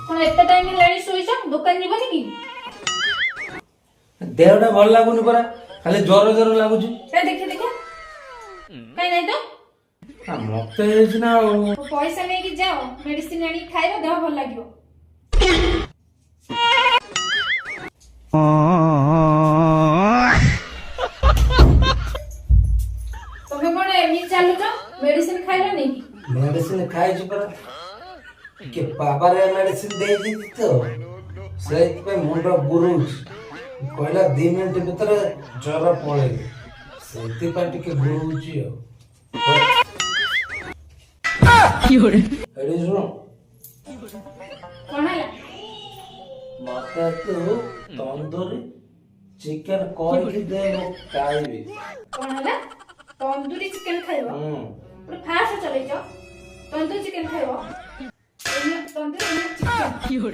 कौन एत टाइम हेलाणी सोईछ दुकान जीवनी कि देहटा भल लागुनि परा खाली ज्वर ज्वर लागुछि ए देखे देखे काई नहीं तो मते हेछि ना पैसा लेके जाओ मेडिसिन आनी खाइबो देह भल लागियो तमे कोन एमी चालू छ मेडिसिन खाइलो नहीं मेडिसिन खाइछि परा के बाबारे मेडिसिन देछि तो सेत पे मुंडा गुरुछ कहला 2 मिनिट भीतर ज्वर पळे सेति पा टिके गुरुछि एडी सुनो कोन हला माता तो तंदूरी चिकन कहि दे मो खाइबी कोन हला तंदूरी चिकन खाइबो पुरा फास्ट चलै छ तंदूरी चिकन खाइबो तंदूरी चिकन